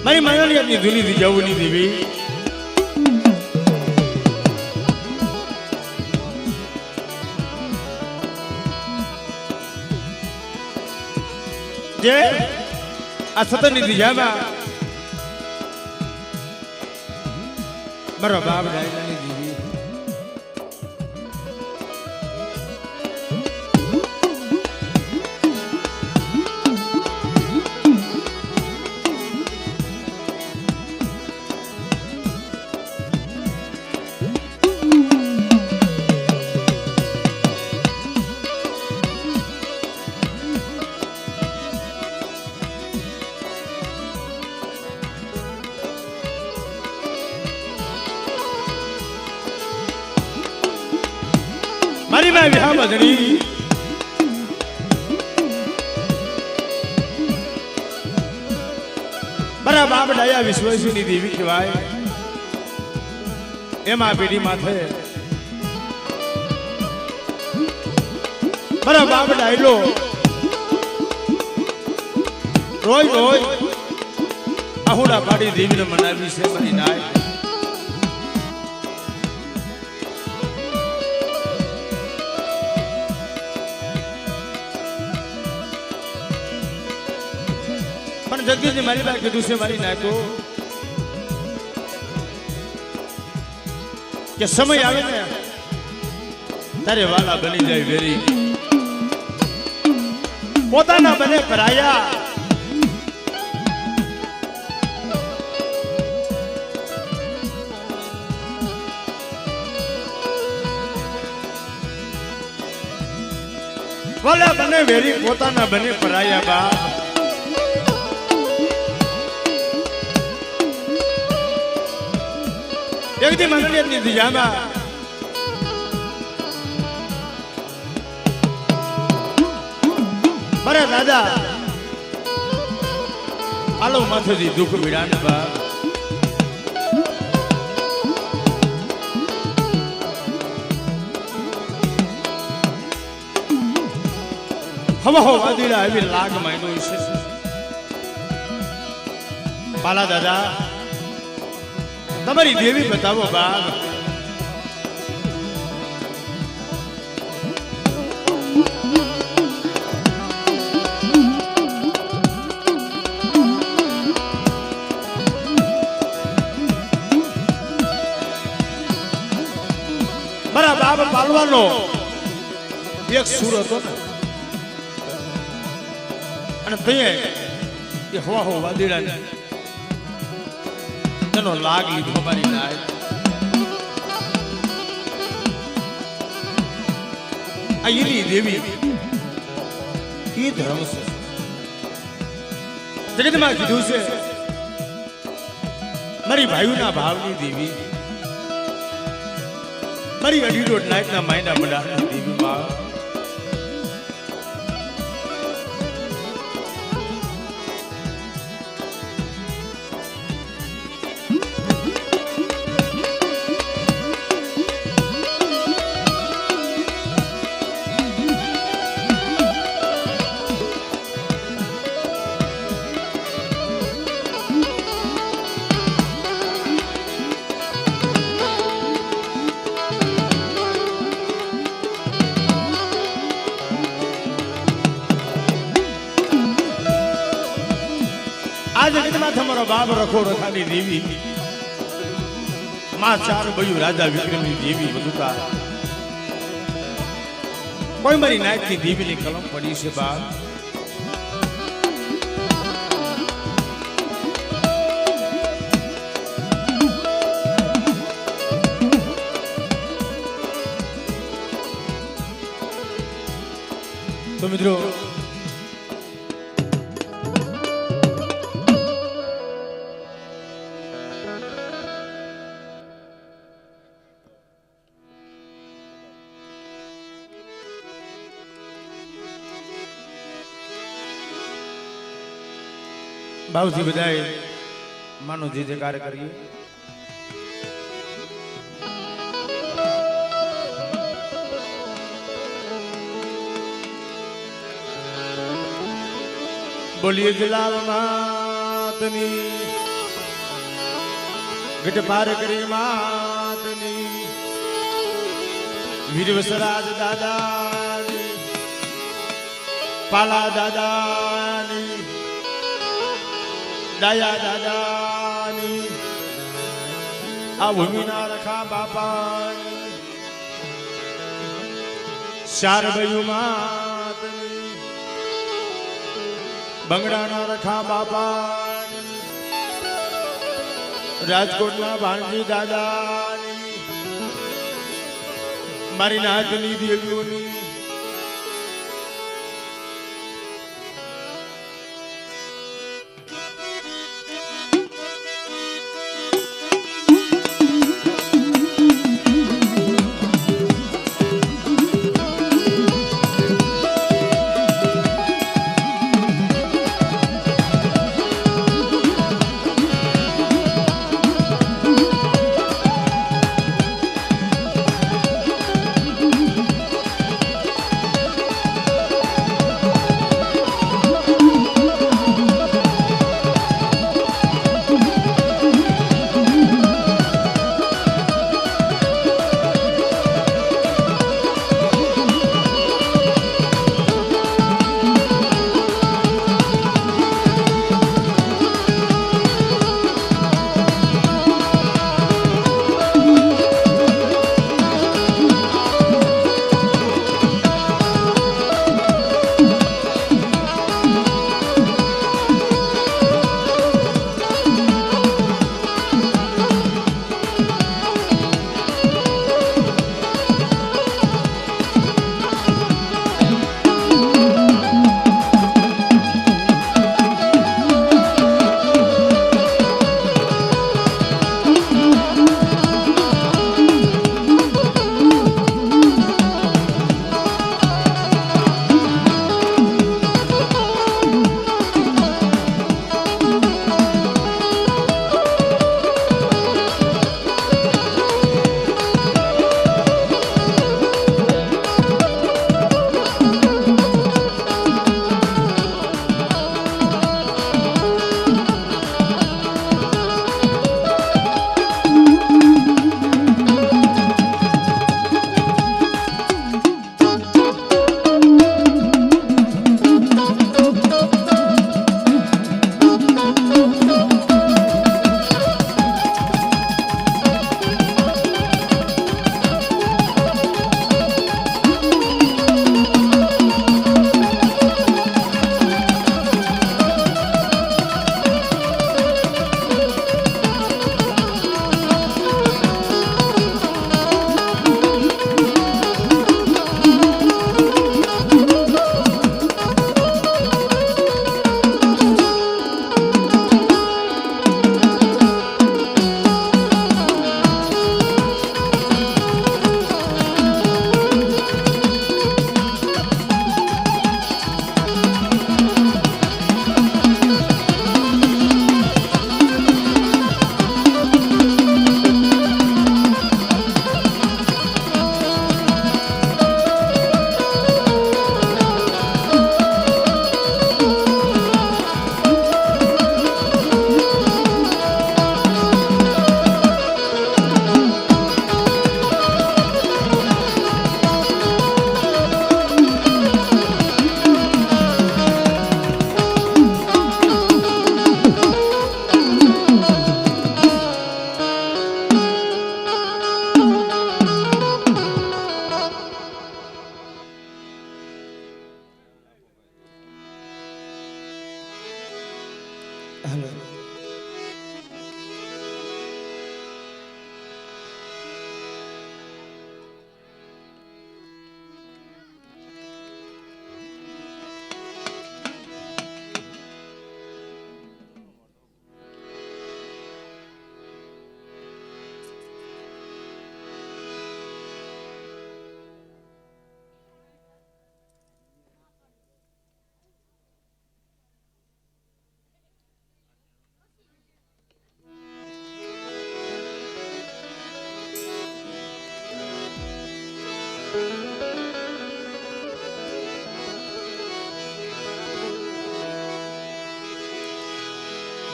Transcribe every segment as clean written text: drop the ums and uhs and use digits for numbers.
મારી માયાની આપની ધૂની જવું દેવી જે આ સતની દિશામાં મારો બાપ ડાયલાની દેવી મારી માં વિહા બદડી મારા બાપ ડાયા વિશ્વસની દેવી કહેવાય એમાં પેઢી માથે મારા બાપ ડાયલો રોજ રોજ આહુડા પાડી દેવીને મનાવી છે મારી નાય જગદીશ ને મારી પાસે કીધું છે મારી નાખો કે સમય આવે ને તારે વાલા બની જાય વેરી પોતાના બને પરાયા વાલા બને વેરી પોતાના બને પરાયા બા એક દી મંગળની દિશામાં મારા દાદા આલો માથેથી દુઃખ વિડાન બા હવા હો વાદીડા આવી લાગ માયનો છે પાલા દાદા તમારી દેવી બતાવો બાપ મારા બાપ પાલવાનો એક સુર હતો ને અને તે હવા હો વાદીડા તેનો લાગ લીધો મારી નાય આ એની દેવી એ ધર્મ છે જગતમાં કીધું છે મારી ભાઈઓના ભાવની દેવી મારી અઢીડો નાયકના માયના મંડાણની દેવી માં આ જગતમાં તમારો બાપ રખો રખાની દેવી માં ચાર બયું રાજા વિક્રમની દેવી બધું કોઈ મારી નાયકની દેવીની કલમ પડી છે બાપ તો મિત્રો ભાવથી બધાએ માનો જે જયકાર કરીએ બોલીએ જલાલ માતની ગઢ પાર કરી માતની વીરવસરાજ દાદાની પાલા દાદાની ડાયા દાદાની આ ભૂમિના રખા બાપાની શારભયું માતની બંગડાના રખા બાપાની રાજકોટના ભાણજી દાદાની મારી નાતની દેવીઓની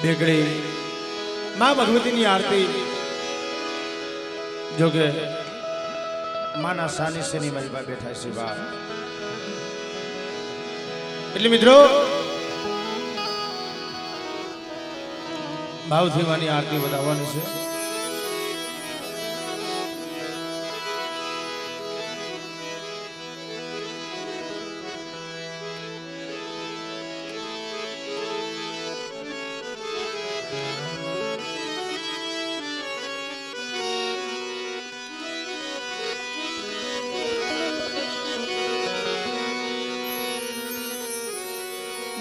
બેગડી માં ભગવતીની આરતી જોકે માના સાની સેની મારી પાસે બેઠા છે બા એટલે મિત્રો ભાવથી માની આરતી વધાવવાની છે.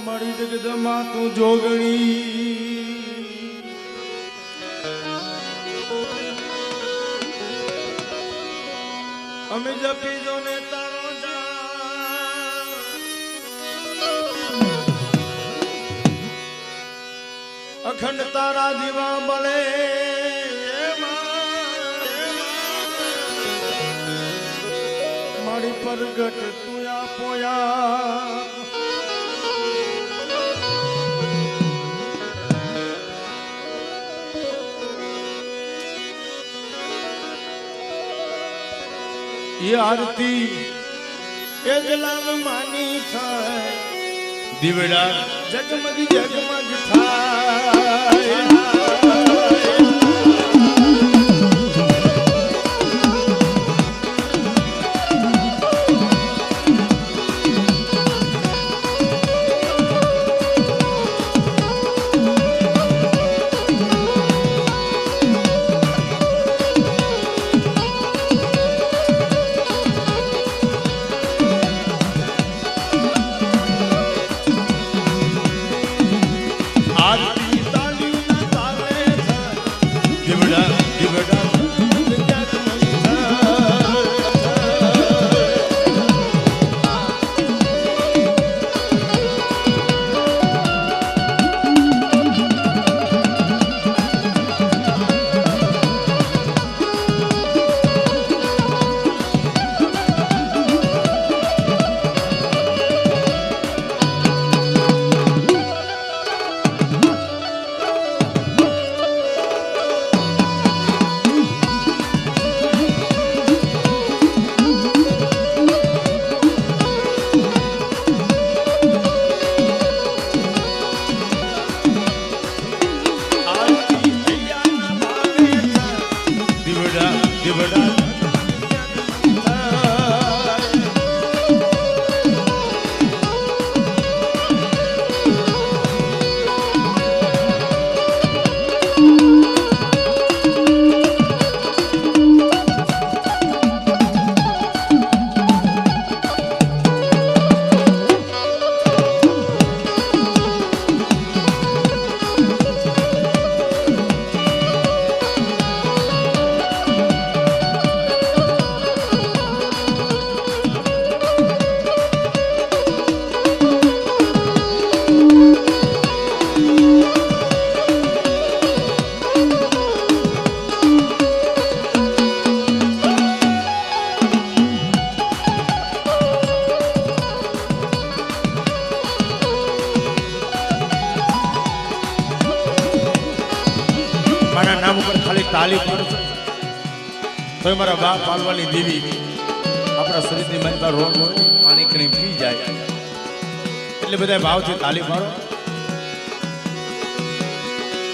મારી જગદમાં તું જોગણી અમે જપી જો ને તારો અખંડ તારા દીવા બળે મારી પરગટ તું પોયા ये आरती एगलाम मानी थाय दिवड़ा जगमग जगमग थाय તાલી પડશે તો મારા બાપ પાલવાની દેવી આપણા શરીરની મારી પાસે રોગ હોય પાણી કરી પી જાય એટલે બધા ભાવથી તાલી પાડો.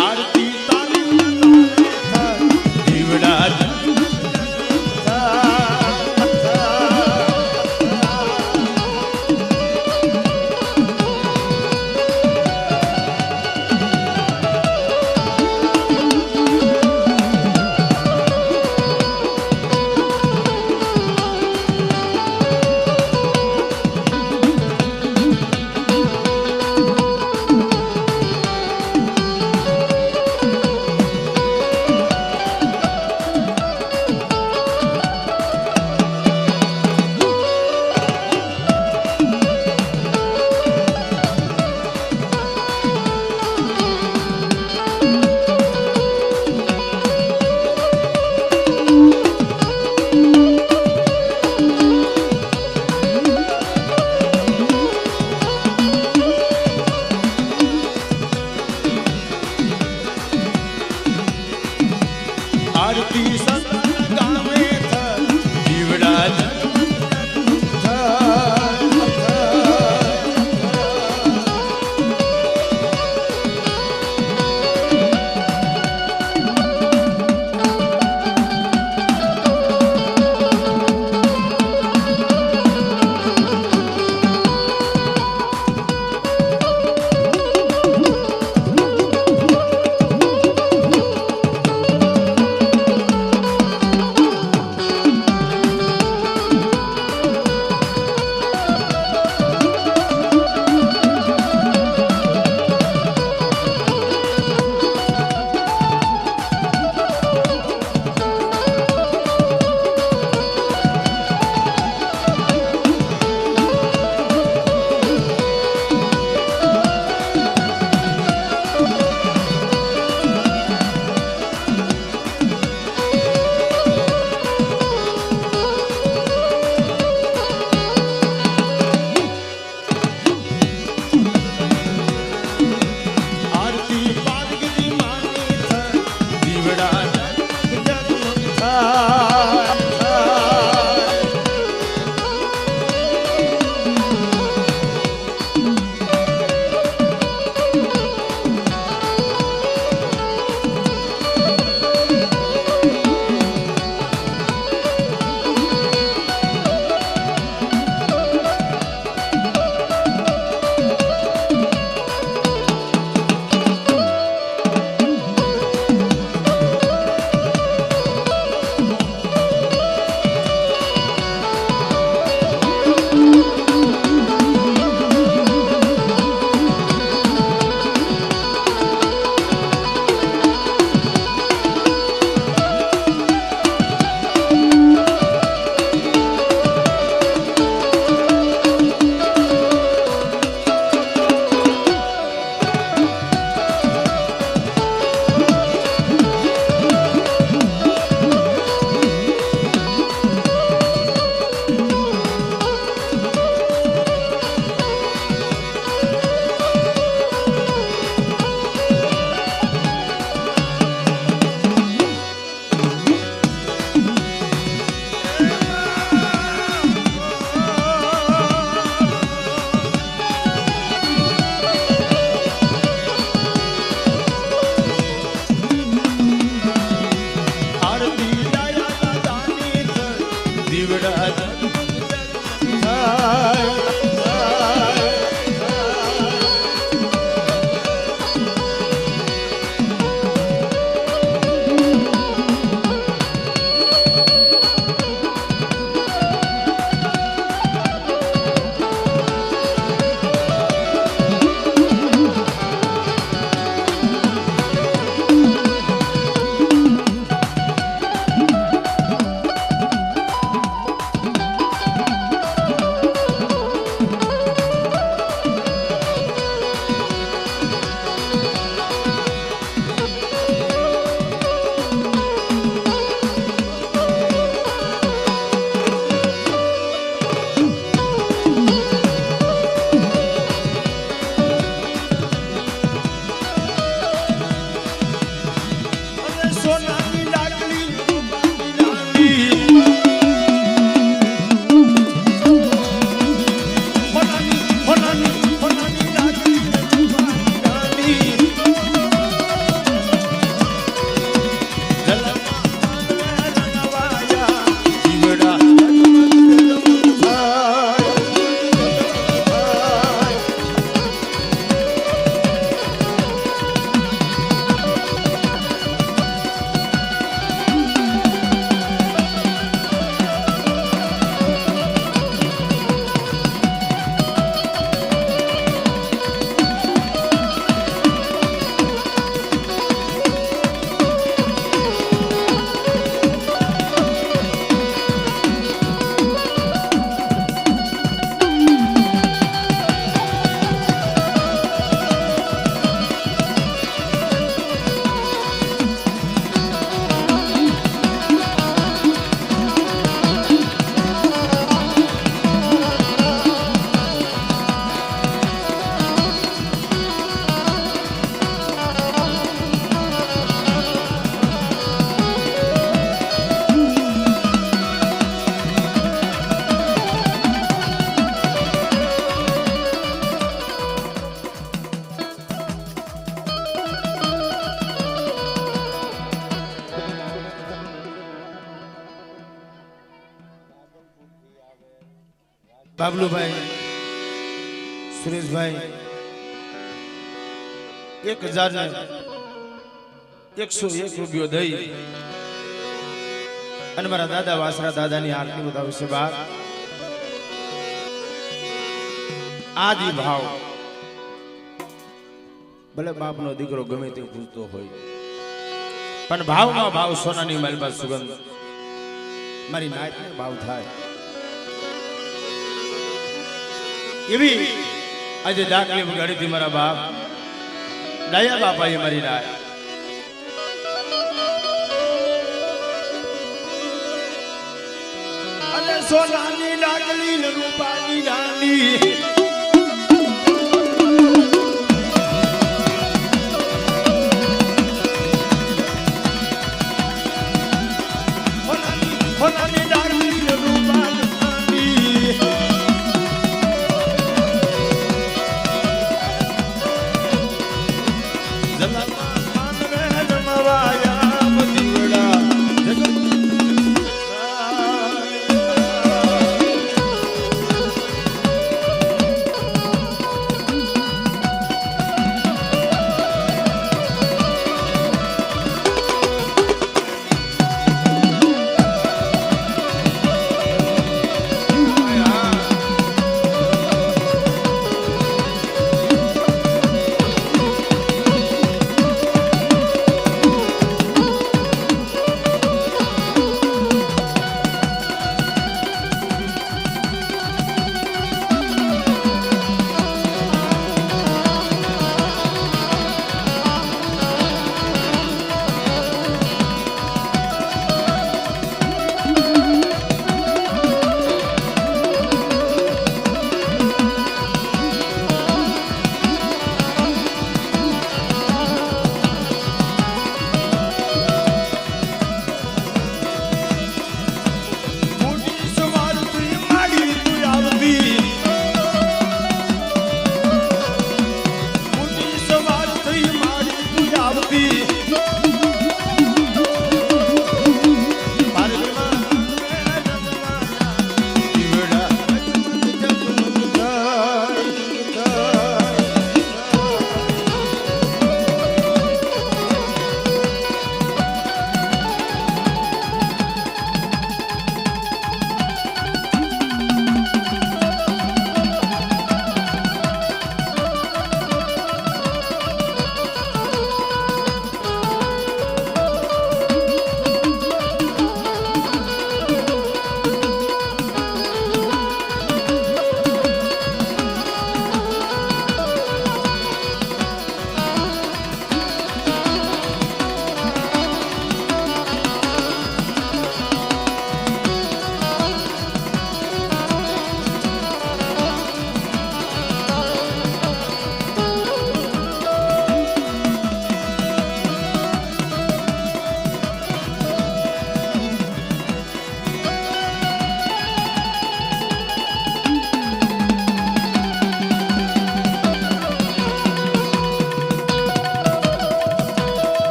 આરતી તાલી દીવડા आरती सदा સોનાની ડાકલી રૂપાની રાણી બાબલુભાઈ સુરેશભાઈ 1001 રૂપિયો દઈ અને મારા દાદા વાસરા દાદાની આરતી બતાવે છે બાપ આદિ ભાવ ભલે બાપનો દીકરો ગમે તે પૂછતો હોય પણ ભાવમાં ભાવ સોનાની માલમાં સુગંધ મારી નાયતને ભાવ થાય એવી આજે ડાકલી વગાડી હતી મારા બાપ ડાયા બાપાએ મારી નાય અને સોનાની ડાકલી રૂપાની રાણી